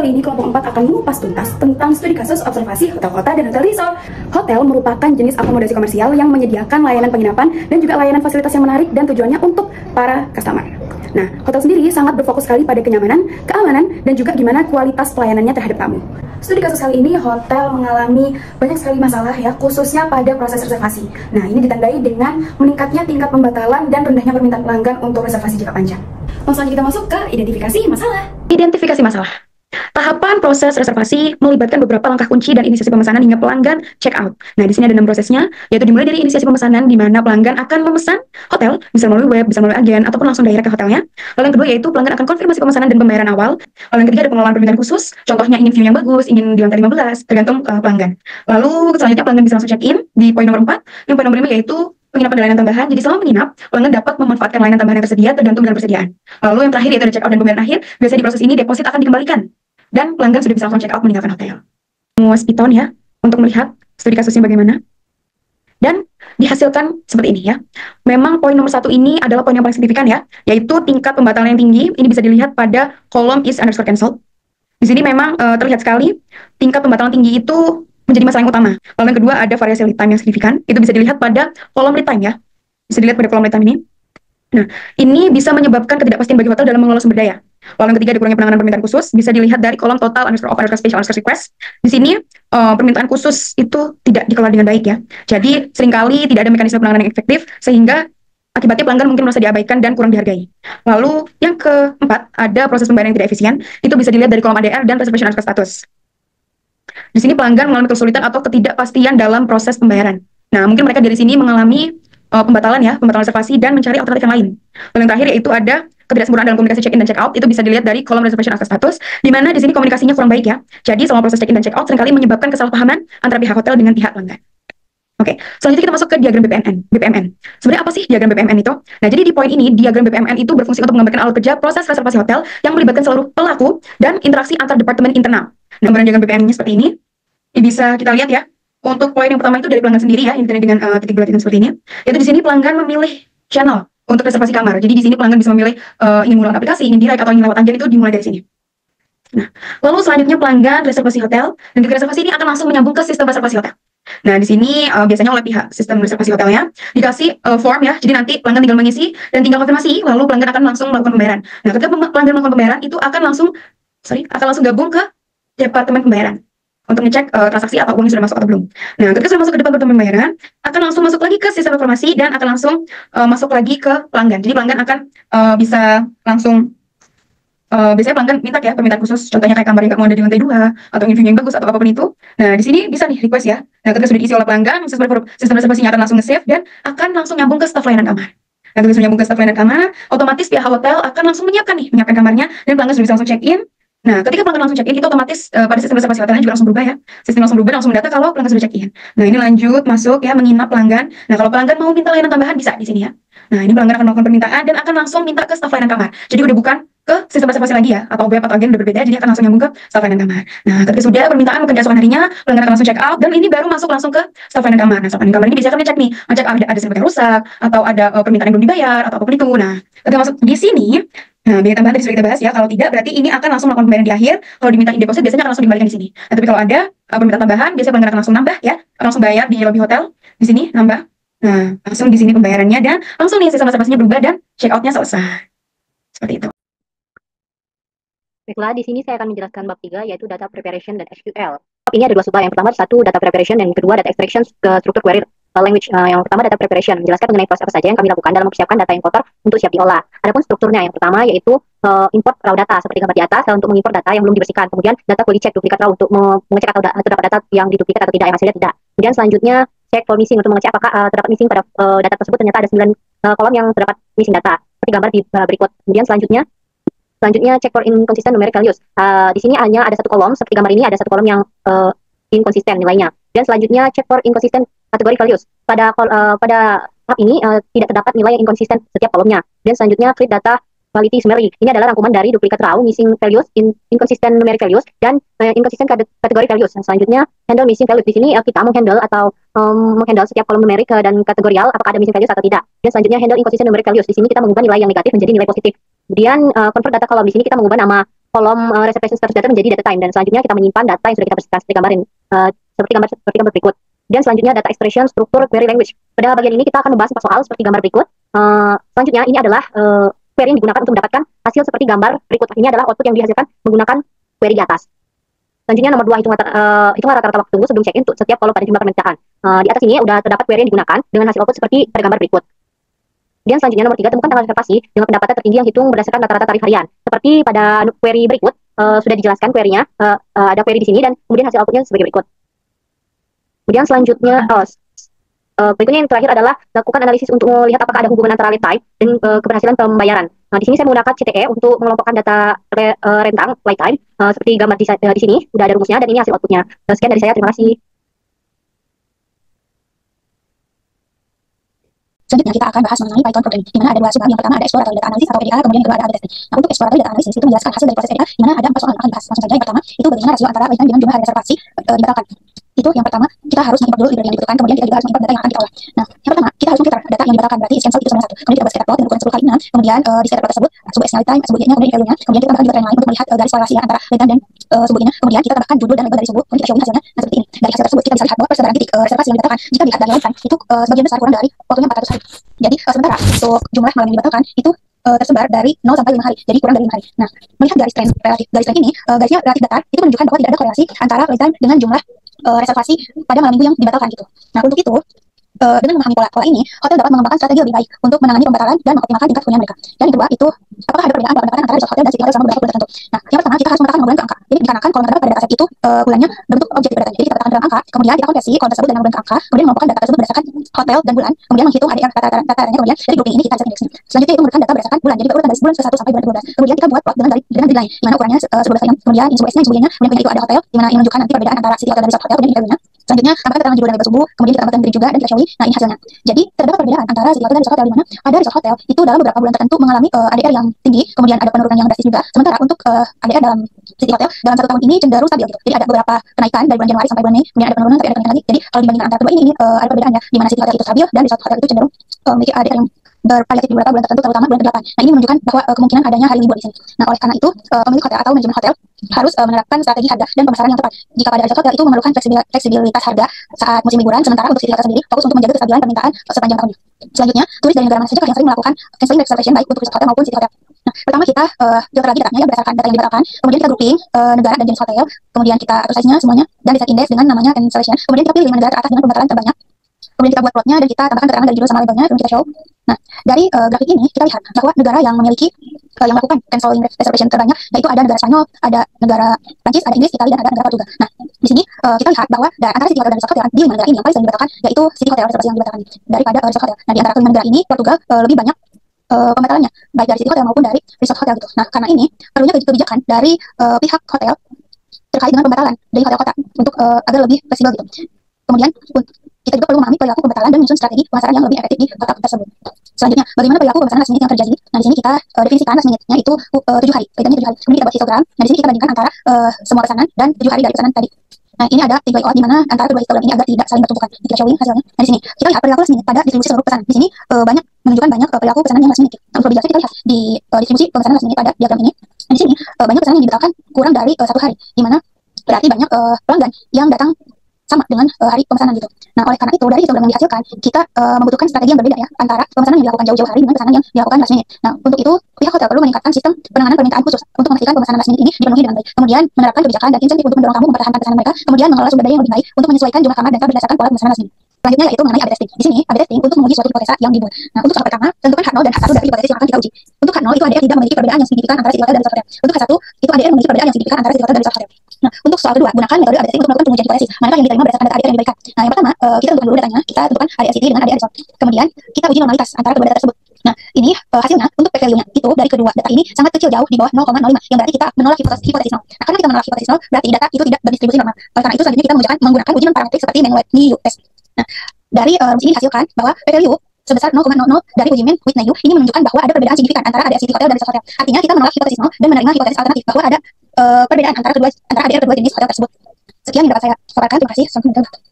kali ini kelompok 4 akan mengupas tuntas tentang studi kasus observasi hotel kota dan hotel resort. Hotel merupakan jenis akomodasi komersial yang menyediakan layanan penginapan dan juga layanan fasilitas yang menarik dan tujuannya untuk para customer. Nah, hotel sendiri sangat berfokus sekali pada kenyamanan, keamanan, dan juga gimana kualitas pelayanannya terhadap tamu. Studi kasus kali ini, hotel mengalami banyak sekali masalah ya, khususnya pada proses reservasi. Nah, ini ditandai dengan meningkatnya tingkat pembatalan dan rendahnya permintaan pelanggan untuk reservasi jangka panjang. Langsung aja kita masuk ke identifikasi masalah. Identifikasi masalah. Tahapan proses reservasi melibatkan beberapa langkah kunci dan inisiasi pemesanan hingga pelanggan check out. Nah, di sini ada 6 prosesnya, yaitu dimulai dari inisiasi pemesanan di mana pelanggan akan memesan hotel, bisa melalui web, bisa melalui agen, ataupun langsung direct ke hotelnya. Lalu yang kedua yaitu pelanggan akan konfirmasi pemesanan dan pembayaran awal. Lalu yang ketiga ada pengelolaan permintaan khusus, contohnya ingin view yang bagus, ingin di lantai 15, tergantung pelanggan. Lalu selanjutnya pelanggan bisa langsung check in di poin nomor 4. Yang poin nomor 5 yaitu penginapan dan layanan tambahan. Jadi selama menginap, pelanggan dapat memanfaatkan layanan tambahan yang tersedia tergantung dengan persediaan. Lalu yang terakhir yaitu ada check out dan pembayaran akhir. Biasanya di proses ini deposit akan dikembalikan dan pelanggan sudah bisa langsung check out meninggalkan hotel. Menguas Python ya untuk melihat studi kasusnya bagaimana. Dan dihasilkan seperti ini ya. Memang poin nomor 1 ini adalah poin yang paling signifikan ya, yaitu tingkat pembatalan yang tinggi. Ini bisa dilihat pada kolom is underscore cancelled. Di sini memang terlihat sekali tingkat pembatalan tinggi itu menjadi masalah yang utama. Lalu yang kedua ada variasi lead time yang signifikan. Itu bisa dilihat pada kolom lead time ya. Bisa dilihat pada kolom lead time ini. Nah, ini bisa menyebabkan ketidakpastian bagi hotel dalam mengelola sumber daya. Lalu yang ketiga ada kurangnya penanganan permintaan khusus, bisa dilihat dari kolom total underscore offer underscore special underscore request. Di sini permintaan khusus itu tidak dikelola dengan baik ya. Jadi seringkali tidak ada mekanisme penanganan yang efektif sehingga akibatnya pelanggan mungkin merasa diabaikan dan kurang dihargai. Lalu yang keempat ada proses pembayaran yang tidak efisien. Itu bisa dilihat dari kolom ADR dan reservation underscore status. Di sini pelanggan mengalami kesulitan atau ketidakpastian dalam proses pembayaran. Nah, mungkin mereka dari sini mengalami pembatalan reservasi dan mencari alternatif yang lain. Lalu yang terakhir yaitu ada ketidaksempurnaan dalam komunikasi check-in dan check-out. Itu bisa dilihat dari kolom reservation access status, di mana di sini komunikasinya kurang baik ya. Jadi selama proses check-in dan check-out seringkali menyebabkan kesalahpahaman antara pihak hotel dengan pihak pelanggan. Oke, selanjutnya kita masuk ke diagram BPMN. Sebenarnya apa sih diagram BPMN itu? Nah, jadi di poin ini, diagram BPMN itu berfungsi untuk menggambarkan alur kerja proses reservasi hotel yang melibatkan seluruh pelaku dan interaksi antar departemen internal. Nah, gambaran diagram BPMN-nya seperti ini. Ini bisa kita lihat ya. Untuk poin yang pertama itu dari pelanggan sendiri ya, ini dengan titik bulat seperti ini. Yaitu di sini pelanggan memilih channel untuk reservasi kamar. Jadi di sini pelanggan bisa memilih ingin menggunakan aplikasi, ingin direct atau ingin lewat agen, itu dimulai dari sini. Nah, lalu selanjutnya pelanggan reservasi hotel dan ketika reservasi ini akan langsung menyambung ke sistem reservasi hotel. Nah, di sini biasanya oleh pihak sistem reservasi hotelnya dikasih form ya. Jadi nanti pelanggan tinggal mengisi dan tinggal konfirmasi, lalu pelanggan akan langsung melakukan pembayaran. Nah, ketika pelanggan melakukan pembayaran itu akan langsung gabung ke departemen pembayaran untuk ngecek transaksi atau uangnya sudah masuk atau belum. Nah, ketika sudah masuk ke departemen pembayaran, akan langsung masuk lagi ke sistem informasi dan akan langsung masuk lagi ke pelanggan. Jadi pelanggan akan bisa langsung biasanya pelanggan minta ya permintaan khusus, contohnya kayak kamar yang mau ada di lantai 2 atau ingin view yang bagus atau apapun itu. Nah, di sini bisa nih request ya. Nah, ketika sudah diisi oleh pelanggan, sistem reservasinya akan langsung nge-save dan akan langsung nyambung ke staf layanan kamar. Nah, ketika sudah nyambung ke staf layanan kamar, otomatis pihak hotel akan langsung menyiapkan kamarnya dan pelanggan sudah bisa langsung check-in. Nah, ketika pelanggan langsung check-in, itu otomatis pada sistem reservasi hotelnya juga langsung berubah ya. Sistem langsung berubah, langsung mendata kalau pelanggan sudah check-in. Nah, ini lanjut masuk ya, menginap pelanggan. Nah, kalau pelanggan mau minta layanan tambahan bisa di sini ya. Nah, ini pelanggan akan melakukan permintaan dan akan langsung minta ke staf layanan kamar. Jadi udah bukan ke sistem reservasi lagi ya, atau web atau agen udah berbeda, jadi akan langsung nyambung ke staf layanan kamar. Nah, ketika sudah permintaan mungkin keesokan harinya, pelanggan akan langsung check out dan ini baru masuk langsung ke staf layanan kamar. Nah, staf layanan kamar ini biasanya akan ngecek nih, ngecek ada server yang rusak atau ada permintaan yang belum dibayar atau apapun itu. Nah, ketika masuk di sini, nah, biaya tambahan tadi sudah kita bahas ya. Kalau tidak, berarti ini akan langsung melakukan pembayaran di akhir. Kalau diminta deposit, biasanya akan langsung dikembalikan di sini. Nah, tapi kalau ada permintaan tambahan, biasanya pelanggan akan langsung nambah ya, akan langsung bayar di lobby hotel. Di sini nambah. Nah, langsung di sini pembayarannya dan langsung nih sistem reservasinya berubah dan check out-nya selesai. Seperti itu. Baiklah, di sini saya akan menjelaskan bab 3 yaitu data preparation dan SQL. Bab ini ada 2 subbab. Yang pertama satu data preparation dan yang kedua data extraction ke struktur query language. Yang pertama data preparation menjelaskan mengenai proses apa saja yang kami lakukan dalam mempersiapkan data yang kotor untuk siap diolah. Adapun strukturnya yang pertama yaitu import raw data seperti gambar di atas untuk mengimport data yang belum dibersihkan. Kemudian data quality check duplikat raw untuk mengecek atau terdapat data yang diduplikat atau tidak, yang hasilnya tidak. Kemudian selanjutnya check for missing untuk mengecek apakah terdapat missing pada data tersebut. Ternyata ada 9 kolom yang terdapat missing data seperti gambar di berikut. Kemudian selanjutnya check for inconsistent numeric values. Di sini hanya ada 1 kolom seperti gambar ini, ada 1 kolom yang inkonsisten nilainya. Dan selanjutnya check for inconsistent category values. Pada tahap ini tidak terdapat nilai yang inkonsisten setiap kolomnya. Dan selanjutnya create data quality summary. Ini adalah rangkuman dari duplikat raw, missing values, inconsistent numeric values, dan inconsistent category values. Dan selanjutnya handle missing values. Di sini kita menghandle atau menghandle setiap kolom numerik dan kategorial apakah ada missing values atau tidak. Dan selanjutnya handle inconsistent numeric values. Di sini kita mengubah nilai yang negatif menjadi nilai positif. Kemudian convert data column, di sini kita mengubah nama kolom reservation status data menjadi data time, dan selanjutnya kita menyimpan data yang sudah kita bersihkan seperti gambarin seperti gambar berikut. Dan selanjutnya data expression, struktur, query language. Pada bagian ini kita akan membahas 4 soal seperti gambar berikut. Selanjutnya ini adalah query yang digunakan untuk mendapatkan hasil seperti gambar berikut. Ini adalah output yang dihasilkan menggunakan query di atas. Selanjutnya nomor 2, hitunglah rata-rata waktu tunggu sebelum check-in untuk setiap kolom pada jumlah permintaan. Di atas ini sudah terdapat query yang digunakan dengan hasil output seperti pada gambar berikut. Kemudian selanjutnya nomor 3, temukan tanggal reservasi dengan pendapatan tertinggi yang hitung berdasarkan rata-rata tarif harian. Seperti pada query berikut, sudah dijelaskan query-nya, ada query di sini dan kemudian hasil outputnya sebagai berikut. Kemudian selanjutnya, berikutnya yang terakhir adalah lakukan analisis untuk melihat apakah ada hubungan antara lead time dan keberhasilan pembayaran. Nah, di sini saya menggunakan CTE untuk mengelompokkan data rentang lead time, seperti gambar di sini, sudah ada rumusnya dan ini hasil outputnya. Sekian dari saya, terima kasih. Selanjutnya kita akan bahas mengenai Python programming, di mana ada 2 subbab. Yang pertama ada explore atau data analisis atau PDA, kemudian yang kedua ada A/B testing. Nah, untuk explore atau data analisis itu menjelaskan hasil dari proses PDA, di mana ada 4 soal yang akan dibahas. Langsung saja, yang pertama itu bagaimana rasio antara lead time dengan jumlah hari reservasi dibatalkan. Itu yang pertama, kita harus mengimport dulu library yang dibutuhkan, kemudian kita juga harus mengimport data yang akan kita olah. Nah, yang pertama, kita harus mengimport data yang dibatalkan, berarti cancel itu sama 1. Kemudian kita buat scatter plot dengan ukuran 10 kali 6, kemudian di scatter plot tersebut subbab lead time, subbab nya, kemudian value-nya, kemudian kita tambahkan juga trend line untuk melihat garis korelasi antara lead time dan subbab-nya. Kemudian kita tambahkan judul dan label dari subbab, kemudian kita showing hasilnya. Nah, seperti ini. Dari hasil tersebut kita bisa lihat bahwa persebaran titik reservasi yang dibatalkan jika dilihat dari lead time itu sebagian besar kurang dari waktunya 400 hari. Jadi sementara untuk jumlah malam yang dibatalkan itu tersebar dari 0 sampai 5 hari, jadi kurang dari 5 hari. Nah, melihat garis tren relatif, garis tren ini garisnya relatif datar, itu menunjukkan bahwa tidak ada korelasi antara lead time dengan jumlah reservasi pada malam minggu yang dibatalkan gitu. Nah, untuk itu dengan memahami pola ini, hotel dapat mengembangkan strategi lebih baik untuk menangani pembatalan dan mengoptimalkan tingkat hunian mereka. Dan yang kedua itu, apakah ada perbedaan pendapatan antara resort hotel dan city hotel selama beberapa bulan tertentu. Nah, yang pertama kita harus menggunakan bulan ke angka. Jadi dikarenakan kalau terdapat pada data set itu bulannya berbentuk objektif pada datanya. Jadi kita letakkan dalam angka, kemudian kita konversi kolom tersebut dengan bulan ke angka, kemudian mengelompokkan data tersebut berdasarkan hotel dan bulan, kemudian menghitung HDR rata-ratanya, kemudian dari grouping ini kita set indeksnya. Selanjutnya itu menggunakan data berdasarkan bulan. Jadi berurutan dari bulan ke-1 sampai bulan ke-12. Kemudian kita buat plot dengan grid line, di mana ukurannya 12 line, kemudian in sub-S-nya, kemudian itu ada hotel, di mana ini menunjukkan nanti perbedaan antara city hotel dan resort hotel, kemudian value-nya. Selanjutnya tambahkan keterangan judul dan label subuh, kemudian kita tambahkan grid juga dan kita showing. Nah, ini hasilnya. Jadi terdapat perbedaan antara city hotel dan resort hotel, di mana ada resort hotel itu dalam beberapa bulan tertentu mengalami ADR yang tinggi, kemudian ada penurunan yang drastis juga. Sementara untuk ADR dalam city hotel dalam 1 tahun ini cenderung stabil gitu. Jadi ada beberapa kenaikan dari bulan Januari sampai bulan Mei, kemudian ada penurunan tapi ada kenaikan lagi. Jadi kalau dibandingkan antara kedua ini ada perbedaan ya, di mana city hotel itu stabil dan resort hotel itu cenderung memiliki ADR yang bervariatif di beberapa bulan tertentu, terutama bulan ke-8. Nah, ini menunjukkan bahwa kemungkinan adanya hari libur di sini. Nah, oleh karena itu pemilik hotel atau manajemen hotel harus menerapkan strategi harga dan pemasaran yang tepat. Jika pada resort hotel itu memerlukan fleksibilitas harga saat musim liburan, sementara untuk city hotel sendiri fokus untuk menjaga kestabilan permintaan sepanjang tahunnya. Selanjutnya, turis dari negara mana saja yang sering melakukan canceling reservation baik untuk resort hotel maupun city hotel. Nah, pertama kita filter lagi datanya ya berdasarkan data yang dibatalkan, kemudian kita grouping negara dan jenis hotel, kemudian kita atur size-nya semuanya dan di set index dengan namanya cancellation, kemudian kita pilih 5 negara teratas dengan pembatalan terbanyak. Kemudian kita buat plotnya dan kita tambahkan keterangan dari judul sama labelnya, kemudian kita show. Nah, dari grafik ini kita lihat bahwa negara yang memiliki yang melakukan canceling reservation terbanyak, yaitu ada negara Spanyol, ada negara Prancis, ada Inggris, Italia, dan ada negara Portugal. Nah, di sini kita lihat bahwa antara city hotel dan resort hotel di 5 negara ini yang paling sering dibatalkan yaitu city hotel reservasi yang dibatalkan daripada resort hotel. Nah, di antara 5 negara ini Portugal lebih banyak pembatalannya baik dari city hotel maupun dari resort hotel gitu. Nah, karena ini perlunya kebijakan dari pihak hotel terkait dengan pembatalan dari hotel kota untuk agar lebih fleksibel gitu. Kemudian kita juga perlu memahami perilaku pembatalan dan menyusun strategi pemasaran yang lebih efektif di kota tersebut. Selanjutnya, bagaimana perilaku pemasaran last minute yang terjadi? Nah, di sini kita definisikan last minute-nya itu 7 hari, kaitannya 7 hari. Kemudian kita buat histogram. Nah, di sini kita bandingkan antara semua pesanan dan 7 hari dari pesanan tadi. Nah, ini ada tiga layout di mana antara kedua histogram ini agar tidak saling bertumpukan. Kita showing hasilnya. Nah, di sini kita lihat perilaku last minute pada distribusi seluruh pesanan. Di sini banyak menunjukkan banyak perilaku pesanan yang last minute. Nah, untuk lebih jelasnya kita lihat di distribusi pemesanan last minute pada diagram ini. Nah, di sini banyak pesanan yang dibatalkan kurang dari 1 hari, di mana berarti banyak pelanggan yang datang sama dengan hari pemesanan gitu. Nah, oleh karena itu dari histogram yang dihasilkan kita membutuhkan strategi yang berbeda ya antara pemesanan yang dilakukan jauh-jauh hari dengan pesanan yang dilakukan last minute. Nah, untuk itu pihak hotel perlu meningkatkan sistem penanganan permintaan khusus untuk memastikan pemesanan last minute ini dipenuhi dengan baik. Kemudian menerapkan kebijakan dan insentif untuk mendorong tamu mempertahankan pesanan mereka. Kemudian mengelola sumber daya yang lebih baik untuk menyesuaikan jumlah kamar dan tab berdasarkan pola pemesanan last minute. Selanjutnya yaitu mengenai A/B testing. Di sini A/B testing untuk menguji suatu hipotesa yang dibuat. Nah, untuk soal pertama tentukan H0 dan H1 dari hipotesis yang akan kita uji. Untuk H0 itu ADR tidak memiliki perbedaan yang signifikan antara city hotel dan resort hotel. Untuk H1 itu ADR memiliki perbedaan yang signifikan antara city hotel dan resort hotel. Nah, untuk soal kedua gunakan metode A/B testing untuk melakukan pengujian hipotesis. Manakah yang diterima berdasarkan data ADR yang diberikan? Nah, yang pertama kita tentukan dulu datanya. Kita tentukan ADR city dengan ADR resort. Kemudian kita uji normalitas antara kedua data tersebut. Nah, ini hasilnya untuk P value-nya itu dari kedua data ini sangat kecil, jauh di bawah 0,05, yang berarti kita menolak hipotesis 0. Nah, karena kita menolak hipotesis 0, berarti data itu tidak berdistribusi normal. Oleh karena itu selanjutnya kita menggunakan uji non-parametrik seperti Manuel test. Nah, dari rumus ini dihasilkan bahwa P value sebesar 0,00 dari uji with Nayu ini menunjukkan bahwa ada perbedaan signifikan antara ADR city hotel dan resort hotel. Artinya kita menolak hipotesis 0 dan menerima hipotesis alternatif bahwa ada perbedaan antara ADR kedua jenis hotel tersebut. Sekian yang dapat saya paparkan. Terima kasih. Sampai jumpa.